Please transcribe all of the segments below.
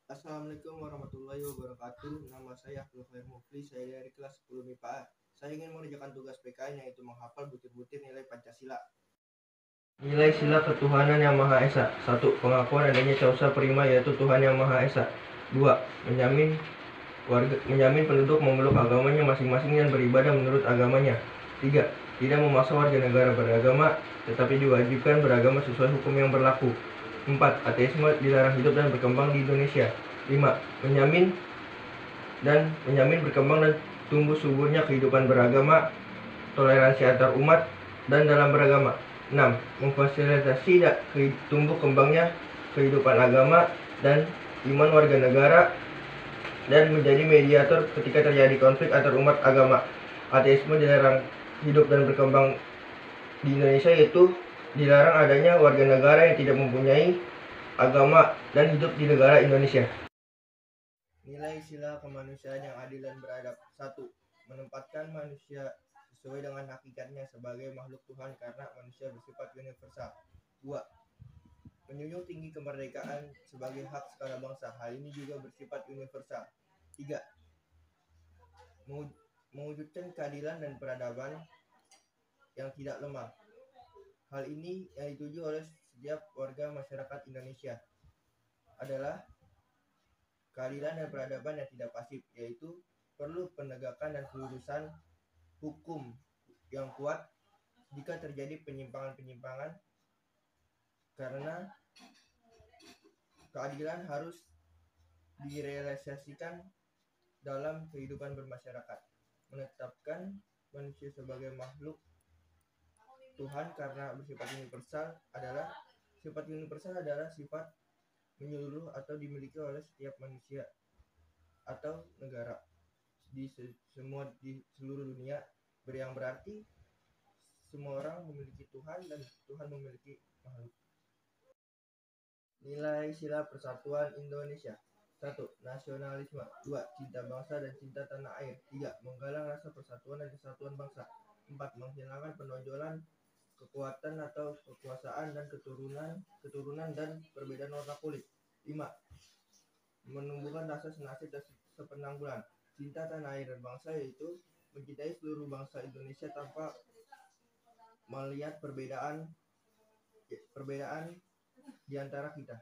Assalamualaikum warahmatullahi wabarakatuh. Nama saya Abdul Khair Mufli, saya dari kelas 10 MIPA. Saya ingin mengerjakan tugas PKN yaitu menghafal butir-butir nilai Pancasila. Nilai sila ketuhanan yang Maha Esa. 1. Pengakuan adanya causa prima yaitu Tuhan yang Maha Esa. 2. Menjamin penduduk memeluk agamanya masing-masing dan beribadah menurut agamanya. 3. Tidak memaksa warga negara beragama, tetapi diwajibkan beragama sesuai hukum yang berlaku. 4. Ateisme dilarang hidup dan berkembang di Indonesia. 5. Menjamin berkembang dan tumbuh suburnya kehidupan beragama, toleransi antar umat dan dalam beragama. 6. Memfasilitasi tumbuh kembangnya kehidupan agama dan iman warga negara dan menjadi mediator ketika terjadi konflik antar umat agama. Ateisme dilarang hidup dan berkembang di Indonesia, yaitu dilarang adanya warga negara yang tidak mempunyai agama dan hidup di negara Indonesia. Nilai sila kemanusiaan yang adil dan beradab. 1. Menempatkan manusia sesuai dengan hakikatnya sebagai makhluk Tuhan karena manusia bersifat universal. 2. Menjunjung tinggi kemerdekaan sebagai hak segala bangsa. Hal ini juga bersifat universal. 3. Mewujudkan keadilan dan peradaban yang tidak lemah. Hal ini yang dituju oleh setiap warga masyarakat Indonesia adalah keadilan dan peradaban yang tidak pasif, yaitu perlu penegakan dan kelurusan hukum yang kuat jika terjadi penyimpangan-penyimpangan, karena keadilan harus direalisasikan dalam kehidupan bermasyarakat. Menetapkan manusia sebagai makhluk Tuhan karena bersifat universal adalah sifat menyeluruh atau dimiliki oleh setiap manusia atau negara di seluruh dunia, yang berarti semua orang memiliki Tuhan dan Tuhan memiliki makhluk. Nilai sila persatuan Indonesia. 1. Nasionalisme. 2. Cinta bangsa dan cinta tanah air. 3. Menggalang rasa persatuan dan kesatuan bangsa. 4. Menghilangkan penonjolan kekuatan atau kekuasaan dan keturunan dan perbedaan warna kulit. 5. Menumbuhkan rasa senasib dan sepenanggulan. Cinta tanah air dan bangsa, yaitu mencintai seluruh bangsa Indonesia tanpa melihat perbedaan di antara kita.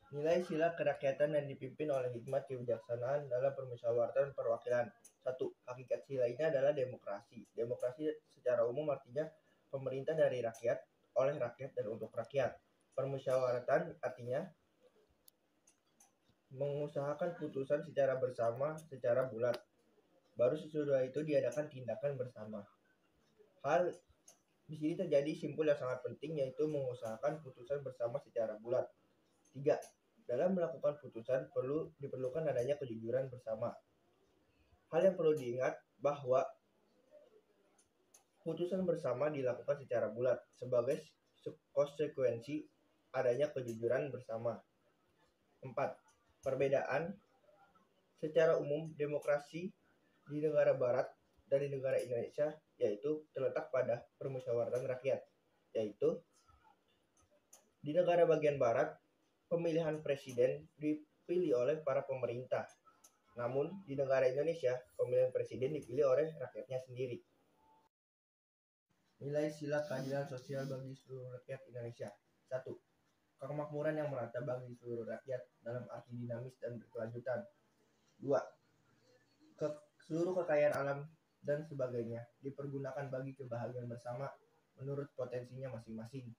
Nilai sila kerakyatan yang dipimpin oleh hikmat kebijaksanaan dalam permusyawaratan perwakilan. 1. Hakikat sila ini adalah demokrasi. Demokrasi secara umum artinya pemerintah dari rakyat, oleh rakyat, dan untuk rakyat. Permusyawaratan artinya mengusahakan putusan secara bersama, secara bulat. Baru sesudah itu diadakan tindakan bersama. Hal di sini terjadi simpul yang sangat penting, yaitu mengusahakan putusan bersama secara bulat. 3. Dalam melakukan putusan diperlukan adanya kejujuran bersama. Hal yang perlu diingat bahwa putusan bersama dilakukan secara bulat sebagai konsekuensi adanya kejujuran bersama. 4. Perbedaan. Secara umum, demokrasi di negara barat dan di negara Indonesia yaitu terletak pada permusyawaratan rakyat, yaitu di negara bagian barat pemilihan presiden dipilih oleh para pemerintah. Namun di negara Indonesia pemilihan presiden dipilih oleh rakyatnya sendiri. Nilai sila keadilan sosial bagi seluruh rakyat Indonesia. 1. Kemakmuran yang merata bagi seluruh rakyat dalam arti dinamis dan berkelanjutan. 2. Seluruh kekayaan alam dan sebagainya dipergunakan bagi kebahagiaan bersama menurut potensinya masing-masing.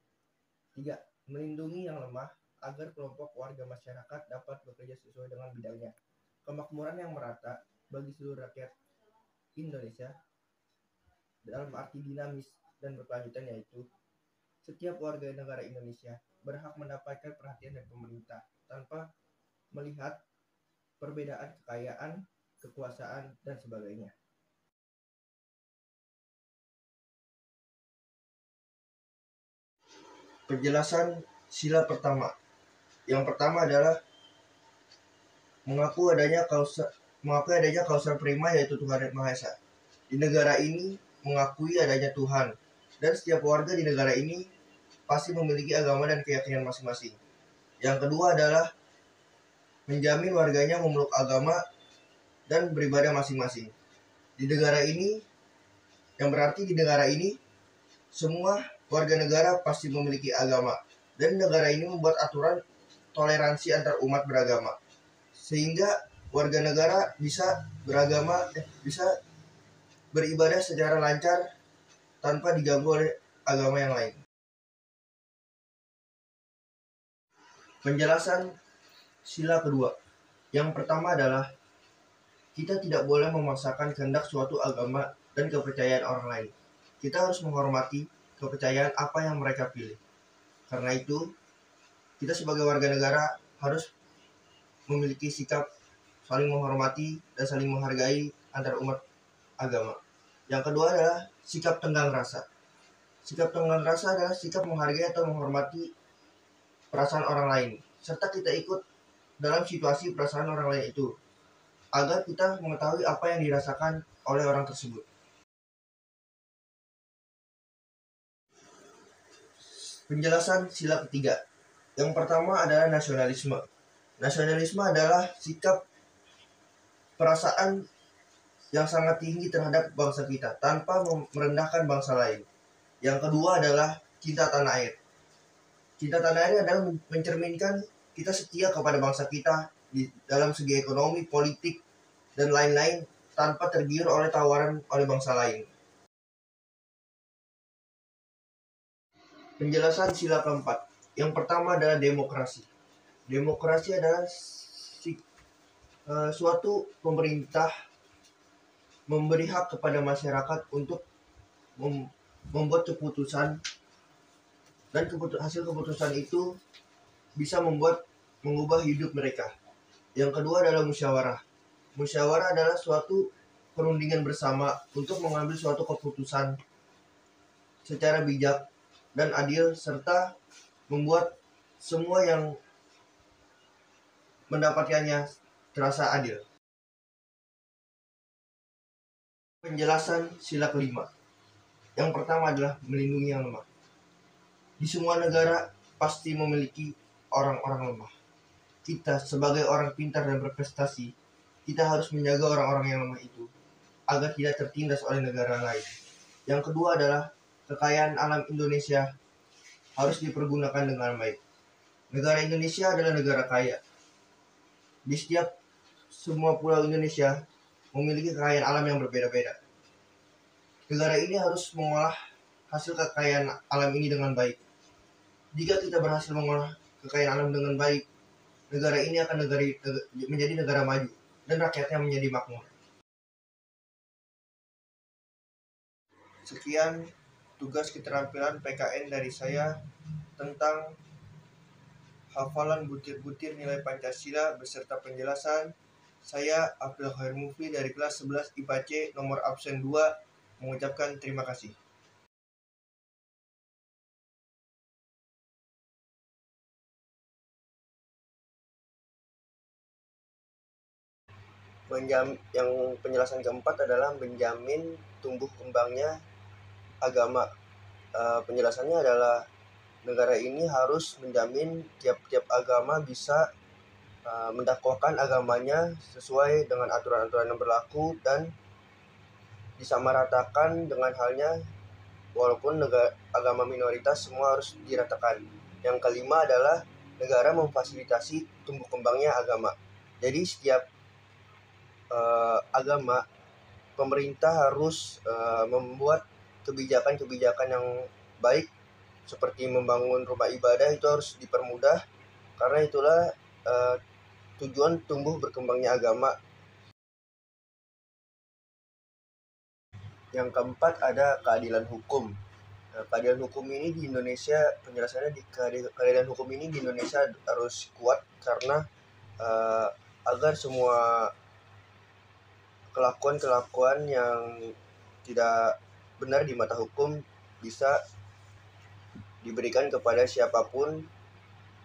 3. Melindungi yang lemah agar kelompok warga masyarakat dapat bekerja sesuai dengan bidangnya. Kemakmuran yang merata bagi seluruh rakyat Indonesia dalam arti dinamis dan berkelanjutan, yaitu setiap warga negara Indonesia berhak mendapatkan perhatian dari pemerintah tanpa melihat perbedaan kekayaan, kekuasaan, dan sebagainya. Penjelasan sila pertama. Yang pertama adalah mengakui adanya kausa prima, yaitu Tuhan yang Maha Esa. Di negara ini mengakui adanya Tuhan, dan setiap warga di negara ini pasti memiliki agama dan keyakinan masing-masing. Yang kedua adalah menjamin warganya memeluk agama dan beribadah masing-masing. Di negara ini, yang berarti di negara ini semua warga negara pasti memiliki agama, dan negara ini membuat aturan toleransi antar umat beragama sehingga warga negara bisa bisa beribadah secara lancar tanpa diganggu oleh agama yang lain. Penjelasan sila kedua. Yang pertama adalah kita tidak boleh memaksakan kehendak suatu agama dan kepercayaan orang lain. Kita harus menghormati kepercayaan apa yang mereka pilih. Karena itu, kita sebagai warga negara harus memiliki sikap saling menghormati dan saling menghargai antar umat agama. Yang kedua adalah sikap tenggang rasa. Sikap tenggang rasa adalah sikap menghargai atau menghormati perasaan orang lain, serta kita ikut dalam situasi perasaan orang lain itu, agar kita mengetahui apa yang dirasakan oleh orang tersebut. Penjelasan sila ketiga. Yang pertama adalah nasionalisme. Nasionalisme adalah sikap perasaan yang sangat tinggi terhadap bangsa kita tanpa merendahkan bangsa lain. Yang kedua adalah cinta tanah air. Cinta tanah air adalah mencerminkan kita setia kepada bangsa kita di dalam segi ekonomi, politik, dan lain-lain tanpa tergiur oleh tawaran oleh bangsa lain. Penjelasan sila keempat. Yang pertama adalah demokrasi. Demokrasi adalah suatu pemerintah memberi hak kepada masyarakat untuk membuat keputusan, dan hasil keputusan itu bisa mengubah hidup mereka. Yang kedua adalah musyawarah. Musyawarah adalah suatu perundingan bersama untuk mengambil suatu keputusan secara bijak dan adil, serta membuat semua yang mendapatkannya terasa adil. Penjelasan sila kelima. Yang pertama adalah melindungi yang lemah. Di semua negara pasti memiliki orang-orang lemah. Kita sebagai orang pintar dan berprestasi, kita harus menjaga orang-orang yang lemah itu agar tidak tertindas oleh negara lain. Yang kedua adalah kekayaan alam Indonesia harus dipergunakan dengan baik. Negara Indonesia adalah negara kaya. Di setiap semua pulau Indonesia memiliki kekayaan alam yang berbeda-beda. Negara ini harus mengolah hasil kekayaan alam ini dengan baik. Jika kita berhasil mengolah kekayaan alam dengan baik, negara ini akan menjadi negara maju dan rakyatnya menjadi makmur. Sekian tugas keterampilan PKN dari saya tentang hafalan butir-butir nilai Pancasila beserta penjelasan. Saya Abdul Khair Mufli dari kelas 11 IPA C nomor absen 2 mengucapkan terima kasih. Yang penjelasan keempat adalah menjamin tumbuh kembangnya agama. Penjelasannya adalah negara ini harus menjamin tiap-tiap agama bisa mendakwakan agamanya sesuai dengan aturan-aturan yang berlaku dan disamaratakan dengan halnya walaupun agama minoritas semua harus diratakan. Yang kelima adalah negara memfasilitasi tumbuh kembangnya agama. Jadi setiap agama, pemerintah harus membuat kebijakan-kebijakan yang baik seperti membangun rumah ibadah itu harus dipermudah, karena itulah tujuan tumbuh berkembangnya agama. Yang keempat ada keadilan hukum. Keadilan hukum ini di Indonesia, penjelasannya di keadilan hukum ini di Indonesia harus kuat karena agar semua kelakuan-kelakuan yang tidak benar di mata hukum bisa diberikan kepada siapapun,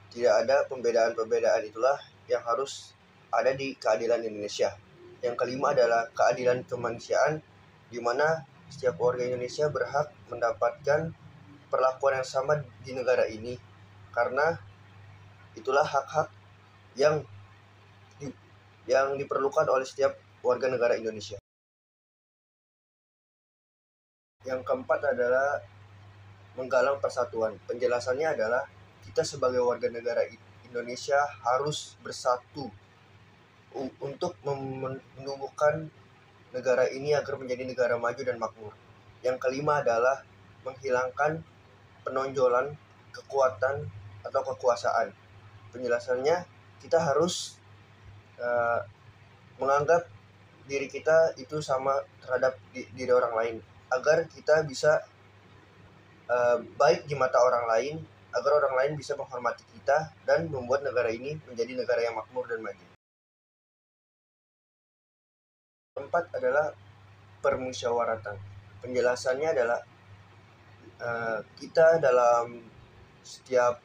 tidak ada pembedaan-pembedaan. Itulah yang harus ada di keadilan Indonesia. Yang kelima adalah keadilan kemanusiaan, di mana setiap warga Indonesia berhak mendapatkan perlakuan yang sama di negara ini, karena itulah hak-hak yang yang diperlukan oleh setiap warga negara Indonesia. Yang keempat adalah menggalang persatuan. Penjelasannya adalah kita sebagai warga negara Indonesia harus bersatu untuk menumbuhkan negara ini agar menjadi negara maju dan makmur. Yang kelima adalah menghilangkan penonjolan kekuatan atau kekuasaan. Penjelasannya, kita harus menganggap diri kita itu sama terhadap diri orang lain, agar kita bisa baik di mata orang lain, agar orang lain bisa menghormati kita dan membuat negara ini menjadi negara yang makmur dan maju. Keempat adalah permusyawaratan. Penjelasannya adalah kita dalam setiap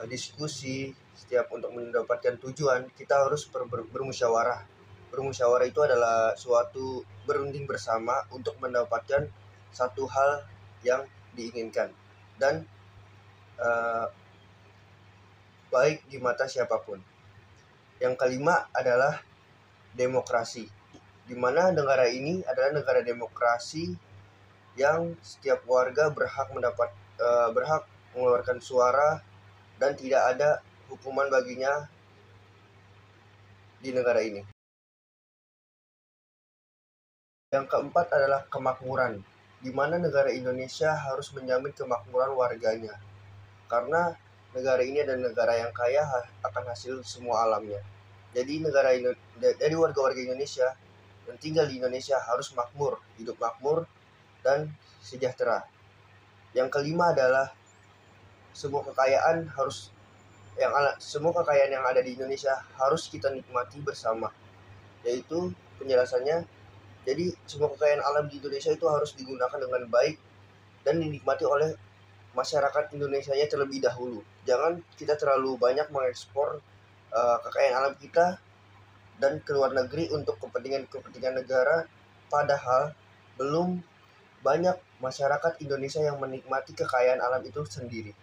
diskusi, setiap untuk mendapatkan tujuan, kita harus bermusyawarah. Bermusyawarah itu adalah suatu berunding bersama untuk mendapatkan satu hal yang diinginkan dan baik di mata siapapun. Yang kelima adalah demokrasi, di mana negara ini adalah negara demokrasi yang setiap warga berhak mengeluarkan suara dan tidak ada hukuman baginya di negara ini. Yang keempat adalah kemakmuran, di mana negara Indonesia harus menjamin kemakmuran warganya, karena negara ini adalah negara yang kaya akan hasil semua alamnya. Jadi warga-warga Indonesia yang tinggal di Indonesia harus makmur, hidup makmur dan sejahtera. Yang kelima adalah semua kekayaan yang ada di Indonesia harus kita nikmati bersama. Yaitu penjelasannya, jadi semua kekayaan alam di Indonesia itu harus digunakan dengan baik dan dinikmati oleh masyarakat Indonesianya terlebih dahulu. Jangan kita terlalu banyak mengekspor kekayaan alam kita dan ke luar negeri untuk kepentingan negara, padahal belum banyak masyarakat Indonesia yang menikmati kekayaan alam itu sendiri.